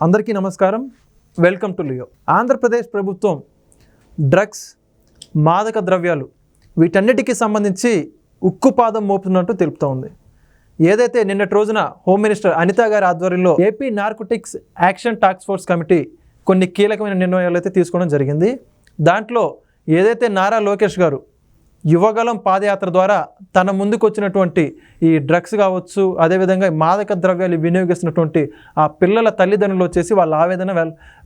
అందరికీ నమస్కారం. Welcome to Leo. Andhra Pradesh ప్రభుత్వం డ్రగ్స్, మాదక ద్రవ్యాలు వీటన్నిటికీ సంబంధించి ఉక్కుపాదం మోపుతున్నట్టు తెలుపుతూ ఉంది. ఏదైతే నిన్నటి రోజున హోమ్ మినిస్టర్ అనిత గారి ఆధ్వర్యంలో AP narcotics action task force committee కొన్ని కీలకమైన నిర్ణయాలు అయితే తీసుకోవడం జరిగింది. దాంట్లో ఏదైతే నారా లోకేష్ గారు యువగలం పాదయాత్ర ద్వారా తన ముందుకు వచ్చినటువంటి ఈ డ్రగ్స్ కావచ్చు, అదేవిధంగా మాదక ద్రవ్యాలు వినియోగిస్తున్నటువంటి ఆ పిల్లల తల్లిదండ్రులు వచ్చేసి వాళ్ళ ఆవేదన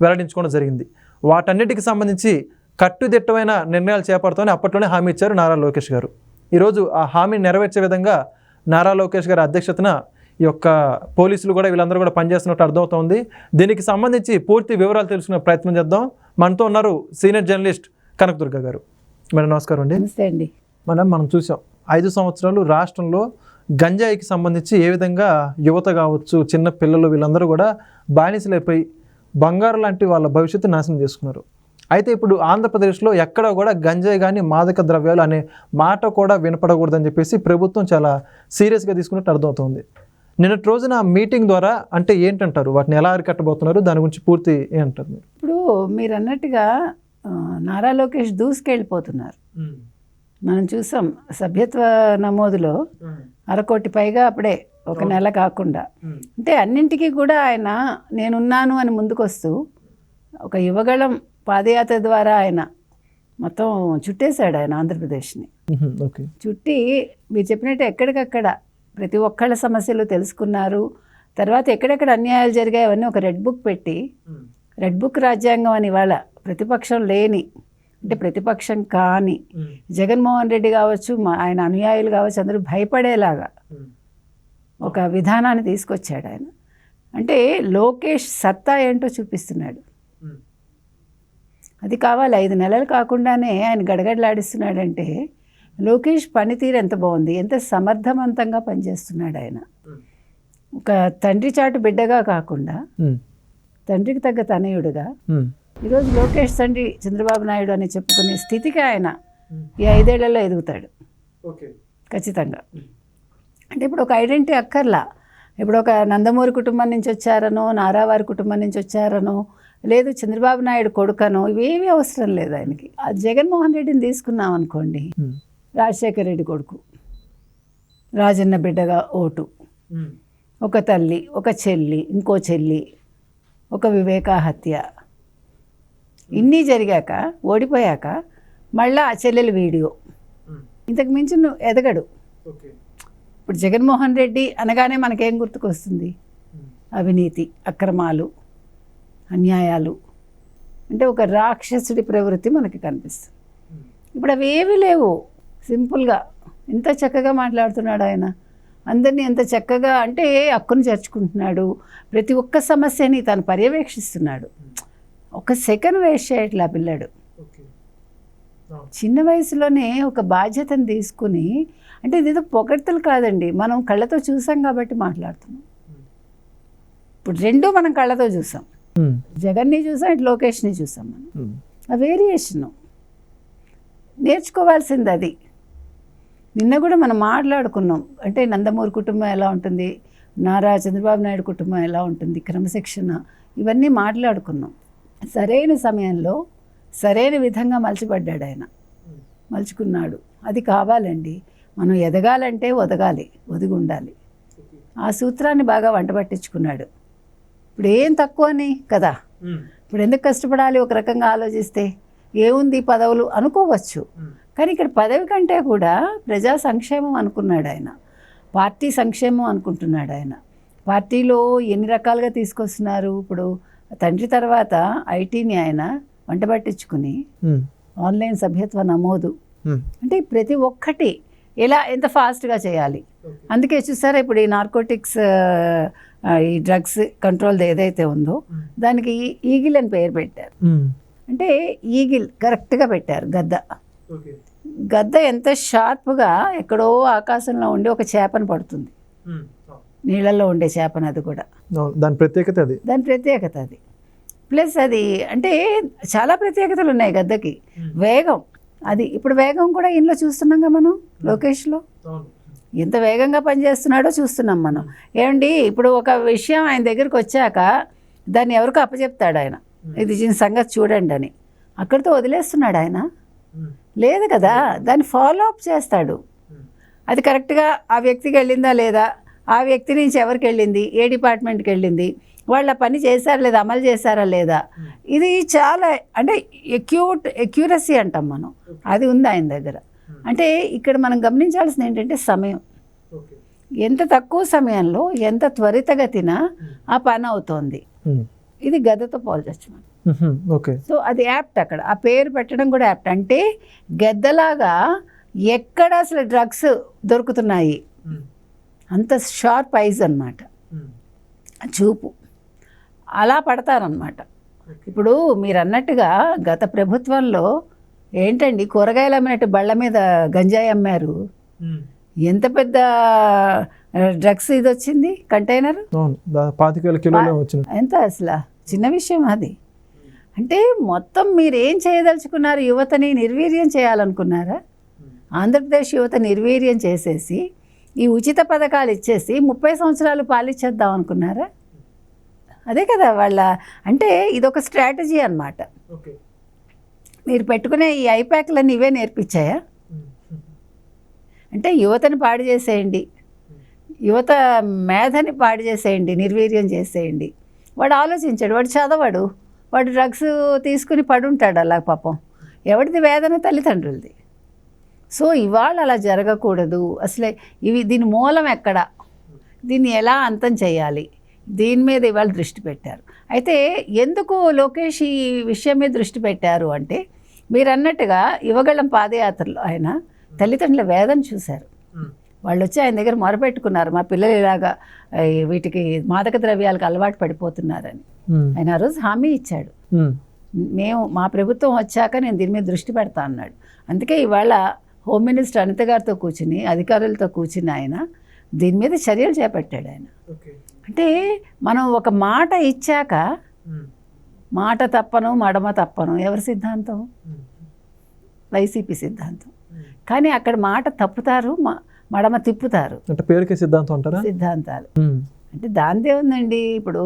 వెల్లడించుకోవడం జరిగింది. వాటన్నిటికి సంబంధించి కట్టుదిట్టమైన నిర్ణయాలు చేపడతామని అప్పట్లోనే హామీ ఇచ్చారు నారా లోకేష్ గారు. ఈరోజు ఆ హామీని నెరవేర్చే విధంగా నారా లోకేష్ గారి అధ్యక్షతన ఈ యొక్క పోలీసులు కూడా వీళ్ళందరూ కూడా పనిచేస్తున్నట్టు అర్థమవుతోంది. దీనికి సంబంధించి పూర్తి వివరాలు తెలుసుకునే ప్రయత్నం చేద్దాం. మనతో ఉన్నారు సీనియర్ జర్నలిస్ట్ కనకదుర్గ గారు. మేడం నమస్కారం అండి. నమస్తే అండి. మనం చూసాం 5 సంవత్సరాలు రాష్ట్రంలో గంజాయికి సంబంధించి ఏ విధంగా యువత కావచ్చు, చిన్న పిల్లలు వీళ్ళందరూ కూడా బానిసలైపోయి బంగారు లాంటి వాళ్ళ భవిష్యత్తు నాశనం చేసుకున్నారు. అయితే ఇప్పుడు ఆంధ్రప్రదేశ్లో ఎక్కడ కూడా గంజాయి కానీ మాదక ద్రవ్యాలు అనే మాట కూడా వినపడకూడదని చెప్పేసి ప్రభుత్వం చాలా సీరియస్గా తీసుకున్నట్టు అర్థమవుతుంది. నిన్నటి రోజున మీటింగ్ ద్వారా అంటే ఏంటంటారు, వాటిని ఎలా అరికట్టబోతున్నారు, దాని గురించి పూర్తి ఏంటారు మీరు? ఇప్పుడు మీరు అన్నట్టుగా నారా లోకేష్ దూసుకెళ్ళిపోతున్నారు. మనం చూసాం సభ్యత్వ నమోదులో 1.5 కోటి పైగా అప్పుడే ఒక నెల కాకుండా. అంటే అన్నింటికీ కూడా ఆయన నేనున్నాను అని ముందుకొస్తూ ఒక యువగళం పాదయాత్ర ద్వారా ఆయన మొత్తం చుట్టేశాడు ఆయన ఆంధ్రప్రదేశ్ని. చుట్టి మీరు చెప్పినట్టు ఎక్కడికక్కడ ప్రతి ఒక్కళ్ళ సమస్యలు తెలుసుకున్నారు. తర్వాత ఎక్కడెక్కడ అన్యాయాలు జరిగాయి అవన్నీ ఒక రెడ్ బుక్ పెట్టి, రెడ్ బుక్ రాజ్యాంగం అని ఇవాళ ప్రతిపక్షం లేని, అంటే ప్రతిపక్షం కాని జగన్మోహన్ రెడ్డి కావచ్చు, ఆయన అనుయాయులు కావచ్చు, అందరూ భయపడేలాగా ఒక విధానాన్ని తీసుకొచ్చాడు ఆయన. అంటే లోకేష్ సత్తా ఏంటో చూపిస్తున్నాడు. అది కావాలి. 5 నెలలు కాకుండానే ఆయన గడగడలాడిస్తున్నాడంటే లోకేష్ పనితీరు ఎంత బాగుంది, ఎంత సమర్థవంతంగా పనిచేస్తున్నాడు ఆయన. ఒక తండ్రి చాటు బిడ్డగా కాకుండా తండ్రికి తగ్గ తనయుడుగా ఈరోజు లోకేష్ తండ్రి చంద్రబాబు నాయుడు అని చెప్పుకునే స్థితికి ఆయన ఈ 5 ఏళ్లలో ఎదుగుతాడు ఖచ్చితంగా. అంటే ఇప్పుడు ఒక ఐడెంటిటీ అక్కర్లా. ఇప్పుడు ఒక నందమూరి కుటుంబం నుంచి వచ్చారనో, నారావారి కుటుంబం నుంచి వచ్చారనో, లేదు చంద్రబాబు నాయుడు కొడుకనో, ఇవేమీ అవసరం లేదు ఆయనకి. ఆ జగన్మోహన్ రెడ్డిని తీసుకున్నాం అనుకోండి, రాజశేఖర రెడ్డి కొడుకు, రాజన్న బిడ్డగా ఓటు, ఒక తల్లి, ఒక చెల్లి, ఇంకో చెల్లి, ఒక వివేక హత్య, ఇన్ని జరిగాక ఓడిపోయాక మళ్ళీ ఆ చెల్లెల వీడియో, ఇంతకు మించి నువ్వు ఎదగడు. ఇప్పుడు జగన్మోహన్ రెడ్డి అనగానే మనకేం గుర్తుకొస్తుంది? అవినీతి, అక్రమాలు, అన్యాయాలు, అంటే ఒక రాక్షసుడి ప్రవృత్తి మనకి కనిపిస్తుంది. ఇప్పుడు అవి ఏమీ లేవు. సింపుల్గా ఎంత చక్కగా మాట్లాడుతున్నాడు ఆయన. అందరినీ ఎంత చక్కగా అంటే హక్కును చేర్చుకుంటున్నాడు. ప్రతి ఒక్క సమస్యని తను పర్యవేక్షిస్తున్నాడు. ఒక సెకండ్ వేస్ట్ చేయట్లా పిల్లాడు. చిన్న వయసులోనే ఒక బాధ్యతను తీసుకుని, అంటే ఇదేదో పొగడ్తలు కాదండి, మనం కళ్ళతో చూసాం కాబట్టి మాట్లాడుతున్నాం. ఇప్పుడు రెండూ మనం కళ్ళతో చూసాం. జగన్ని చూసాం, ఇటు లోకేష్ని చూసాం. మనం ఆ వేరియేషను నేర్చుకోవాల్సింది అది. నిన్న కూడా మనం మాట్లాడుకున్నాం. అంటే నందమూరి కుటుంబం ఎలా ఉంటుంది, నారా చంద్రబాబు నాయుడు కుటుంబం ఎలా ఉంటుంది, క్రమశిక్షణ, ఇవన్నీ మాట్లాడుకున్నాం. సరైన సమయంలో సరైన విధంగా మలచబడ్డాడు ఆయన, మలుచుకున్నాడు. అది కావాలండి. మనం ఎదగాలంటే ఒదగాలి, ఒదిగి ఉండాలి. ఆ సూత్రాన్ని బాగా వంట పట్టించుకున్నాడు. ఇప్పుడు ఏం తక్కువ అని కదా, ఇప్పుడు ఎందుకు కష్టపడాలి ఒక రకంగా ఆలోచిస్తే, ఏముంది పదవులు అనుకోవచ్చు. కానీ ఇక్కడ పదవి కంటే కూడా ప్రజా సంక్షేమం అనుకున్నాడు ఆయన, పార్టీ సంక్షేమం అనుకుంటున్నాడు ఆయన. పార్టీలో ఎన్ని రకాలుగా తీసుకొస్తున్నారు. ఇప్పుడు తండ్రి తర్వాత ఐటీని ఆయన వంట పట్టించుకుని ఆన్లైన్ సభ్యత్వ నమోదు, అంటే ప్రతి ఒక్కటి ఎలా ఎంత ఫాస్ట్గా చేయాలి. అందుకే చూసారా ఇప్పుడు ఈ నార్కోటిక్స్, ఈ డ్రగ్స్ కంట్రోల్ ఏదైతే ఉందో దానికి ఈగిల్ అని పేరు పెట్టారు. అంటే ఈగిల్ కరెక్ట్గా పెట్టారు. గద్ద ఎంత షార్ప్గా ఎక్కడో ఆకాశంలో ఉండి ఒక చేపను పడుతుంది, నీళ్ళల్లో ఉండే చేపను. అది కూడా దాని ప్రత్యేకత అది. ప్లస్ అది అంటే చాలా ప్రత్యేకతలు ఉన్నాయి గద్దకి. వేగం, అది ఇప్పుడు వేగం కూడా ఇంట్లో చూస్తున్నాంగా మనం. లోకేష్లో ఎంత వేగంగా పనిచేస్తున్నాడో చూస్తున్నాం మనం. ఏమండి ఇప్పుడు ఒక విషయం ఆయన దగ్గరికి వచ్చాక దాన్ని ఎవరికో అప్పచెప్తాడు ఆయన, ఇది దీని సంగతి చూడండి అని. అక్కడితో వదిలేస్తున్నాడు ఆయన? లేదు కదా, దాన్ని ఫాలో అప్ చేస్తాడు. అది కరెక్ట్గా ఆ వ్యక్తికి వెళ్ళిందా లేదా, ఆ వ్యక్తి నుంచి ఎవరికి వెళ్ళింది, ఏ డిపార్ట్మెంట్కి వెళ్ళింది, వాళ్ళ పని చేశారా లేదా, అమలు చేశారా లేదా, ఇది చాలా అంటే ఎక్యూరసీ అంటాం మనం, అది ఉంది ఆయన దగ్గర. అంటే ఇక్కడ మనం గమనించాల్సింది ఏంటంటే సమయం. ఎంత తక్కువ సమయంలో ఎంత త్వరితగతిన ఆ పని అవుతోంది. ఇది గదతో పోల్చొచ్చు మనం. ఓకే. సో అది యాప్ట్, అక్కడ ఆ పేరు పెట్టడం కూడా యాప్ట్. అంటే గద్దలాగా ఎక్కడ అసలు డ్రగ్స్ దొరుకుతున్నాయి, అంత షార్ప్ ఐజ్ అన్నమాట, చూపు, అలా పడతారనమాట. ఇప్పుడు మీరు అన్నట్టుగా గత ప్రభుత్వంలో ఏంటండి కూరగాయలు అమ్మినట్టు బళ్ళ మీద గంజాయి అమ్మారు. ఎంత పెద్ద డ్రగ్స్ ఇది వచ్చింది కంటైనర్, 25 కిలోలు వచ్చింది. ఎంత అసలు చిన్న విషయం అది. అంటే మొత్తం మీరు ఏం చేయదలుచుకున్నారు, యువతని నిర్వీర్యం చేయాలనుకున్నారా? ఆంధ్రప్రదేశ్ యువత నిర్వీర్యం చేసేసి ఈ ఉచిత పథకాలు ఇచ్చేసి 30 సంవత్సరాలు పాలించేద్దాం అనుకున్నారా? అదే కదా వాళ్ళ, అంటే ఇదొక స్ట్రాటజీ అన్నమాట. మీరు పెట్టుకునే ఈ ఐప్యాక్లన్నీ ఇవే నేర్పించాయా? అంటే యువతని పాడు చేసేయండి, యువత మేధని పాడు చేసేయండి, నిర్వీర్యం చేసేయండి. వాడు ఆలోచించాడు, వాడు చదవడు, వాడు డ్రగ్స్ తీసుకుని పడుంటాడు అలా పాపం. ఎవరిది వేదన? తల్లిదండ్రులది. సో ఇవాళ అలా జరగకూడదు. అసలే దీని మూలం ఎక్కడ, దీన్ని ఎలా అంతం చేయాలి, దీని మీద ఇవాళ దృష్టి పెట్టారు. అయితే ఎందుకు లోకేష్ ఈ విషయం మీద దృష్టి పెట్టారు అంటే, మీరు అన్నట్టుగా యువగళం పాదయాత్రలో ఆయన తల్లిదండ్రుల వేదన చూశారు. వాళ్ళు వచ్చి ఆయన దగ్గర మొరపెట్టుకున్నారు, మా పిల్లలు ఇలాగా వీటికి మాదక ద్రవ్యాలకు అలవాటు పడిపోతున్నారని. ఆయన ఆ రోజు హామీ ఇచ్చాడు, మా ప్రభుత్వం వచ్చాక నేను దీని మీద దృష్టి పెడతా అన్నాడు. అందుకే ఇవాళ హోమ్ మినిస్టర్ అనిత గారితో కూర్చుని, అధికారులతో కూర్చుని ఆయన దీని మీద చర్యలు చేపట్టాడు ఆయన. అంటే మనం ఒక మాట ఇచ్చాక మాట తప్పను మడమ తప్పను ఎవరి సిద్ధాంతం? వైసీపీ సిద్ధాంతం. కానీ అక్కడ మాట తప్పుతారు, మడమ తిప్పుతారు. అంటే పేరుకే సిద్ధాంతం అంటారా? సిద్ధాంతాలు అంటే దానిదే ఉందండి. ఇప్పుడు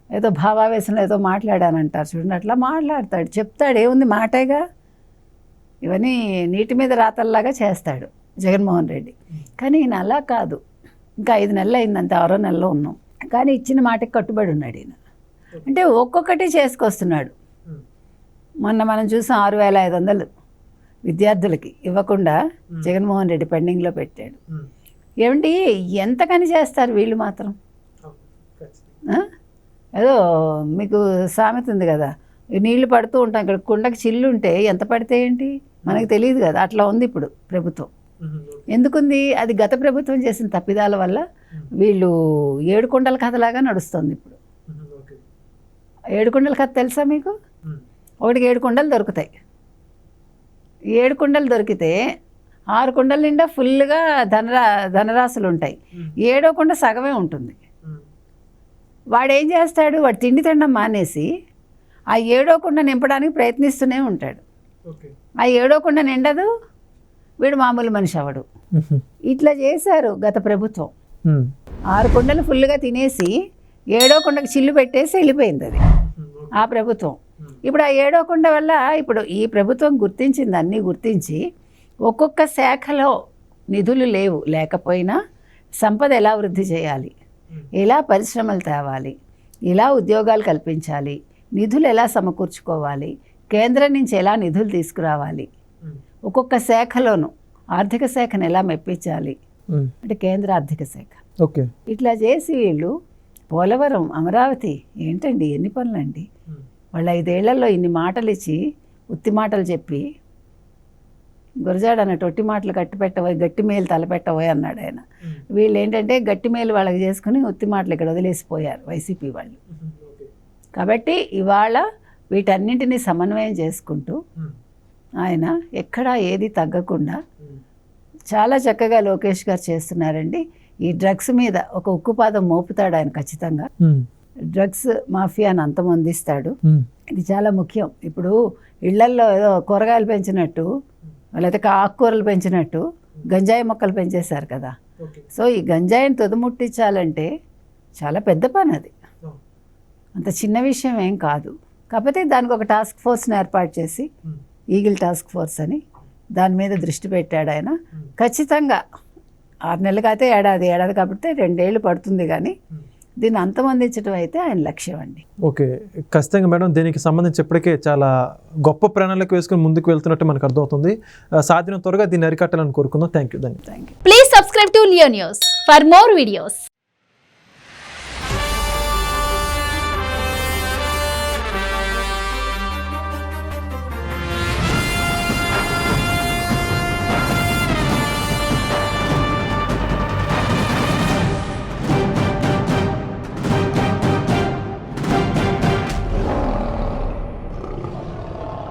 ఏదో భావావేశంలో ఏదో మాట్లాడానంటారు చూడండి, అట్లా మాట్లాడతాడు, చెప్తాడు, ఏముంది మాటేగా. ఇవన్నీ నీటి మీద రాతల్లాగా చేస్తాడు జగన్మోహన్ రెడ్డి. కానీ ఈయన అలా కాదు. ఇంకా 5 నెలలు అయిందంతే, 6వ నెలలో ఉన్నాం, కానీ ఇచ్చిన మాటకి కట్టుబడి ఉన్నాడు ఈయన. అంటే ఒక్కొక్కటి చేసుకొస్తున్నాడు. మొన్న మనం చూసాం 6,500 విద్యార్థులకి ఇవ్వకుండా జగన్మోహన్ రెడ్డి పెండింగ్లో పెట్టాడు. ఏమండి ఎంతకని చేస్తారు వీళ్ళు మాత్రం? ఏదో మీకు సామెత ఉంది కదా, నీళ్లు పడుతూ ఉంటాం, ఇక్కడ కుండకి చిల్లు ఉంటే ఎంత పడితే ఏంటి మనకు తెలియదు కదా. అట్లా ఉంది ఇప్పుడు ప్రభుత్వం. ఎందుకుంది? అది గత ప్రభుత్వం చేసిన తప్పిదాల వల్ల వీళ్ళు 7 కుండల కథలాగా నడుస్తుంది ఇప్పుడు. 7 కుండల కథ తెలుసా మీకు? ఒకటికి 7 కుండలు దొరుకుతాయి. 7 కుండలు దొరికితే 6 కుండల నిండా ఫుల్గా ధనరాశులు ఉంటాయి, 7వ కుండ సగమే ఉంటుంది. వాడు ఏం చేస్తాడు? వాడు తిండి తినడం మానేసి ఆ 7వ కుండ నింపడానికి ప్రయత్నిస్తూనే ఉంటాడు. ఆ 7వ కుండ నిండదు, వీడు మామూలు మనిషి అవడు. ఇట్లా చేశారు గత ప్రభుత్వం. 6 కుండలు ఫుల్గా తినేసి 7వ కుండకి చిల్లు పెట్టేసి వెళ్ళిపోయింది అది ఆ ప్రభుత్వం. ఇప్పుడు ఆ 7వ కుండ వల్ల ఇప్పుడు ఈ ప్రభుత్వం గుర్తించింది, అన్నీ గుర్తించి ఒక్కొక్క శాఖలో నిధులు లేకపోయినా సంపద ఎలా వృద్ధి చేయాలి, ఎలా పరిశ్రమలు తేవాలి, ఎలా ఉద్యోగాలు కల్పించాలి, నిధులు ఎలా సమకూర్చుకోవాలి, కేంద్రం నుంచి ఎలా నిధులు తీసుకురావాలి, ఒక్కొక్క శాఖలోనూ ఆర్థిక శాఖను ఎలా మెప్పించాలి అంటే కేంద్ర ఆర్థిక శాఖ. ఓకే. ఇట్లా చేసి వీళ్ళు పోలవరం, అమరావతి, ఏంటండి ఎన్ని పనులండి వాళ్ళ 5 ఏళ్లలో ఇన్ని మాటలు ఇచ్చి, ఉత్తి మాటలు చెప్పి, గురజాడ అన్నట్టు ఒట్టి మాటలు కట్టిపెట్టబోయి గట్టి మేలు తలపెట్టబోయి అన్నాడు ఆయన. వీళ్ళు ఏంటంటే గట్టి మేలు వాళ్ళకి చేసుకుని ఉత్తి మాటలు ఇక్కడ వదిలేసిపోయారు వైసీపీ వాళ్ళు. కాబట్టి ఇవాళ వీటన్నింటినీ సమన్వయం చేసుకుంటూ ఆయన ఎక్కడా ఏది తగ్గకుండా చాలా చక్కగా లోకేష్ గారు చేస్తున్నారండి. ఈ డ్రగ్స్ మీద ఒక ఉక్కుపాదం మోపుతాడు ఆయన ఖచ్చితంగా. డ్రగ్స్ మాఫియాను అంతమొందిస్తాడు. ఇది చాలా ముఖ్యం. ఇప్పుడు ఇళ్లల్లో ఏదో కూరగాయలు పెంచినట్టు లేకపోతే ఆకుకూరలు పెంచినట్టు గంజాయి మొక్కలు పెంచేశారు కదా. సో ఈ గంజాయిని తుదముట్టించాలంటే చాలా పెద్ద పని అది. అంత చిన్న విషయం ఏం కాదు. కాకపోతే దానికి ఒక టాస్క్ ఫోర్స్ని ఏర్పాటు చేసి, ఈగిల్ టాస్క్ ఫోర్స్ అని, దాని మీద దృష్టి పెట్టాడు ఆయన. ఖచ్చితంగా 6 నెలలు కాకపోతే ఏడాది కాబట్టి 2 ఏళ్ళు పడుతుంది, కానీ దీన్ని అంతమందించడం అయితే ఆయన లక్ష్యం అండి. ఓకే, ఖచ్చితంగా మేడం. దీనికి సంబంధించి ఇప్పటికే చాలా గొప్ప ప్రణాళిక వేసుకుని ముందుకు వెళ్తున్నట్టు మనకు అర్థమవుతుంది. సాధ్యం త్వరగా దీన్ని అరికట్టాలని కోరుకుందాం. Thank you. Please subscribe to Leo News for more videos.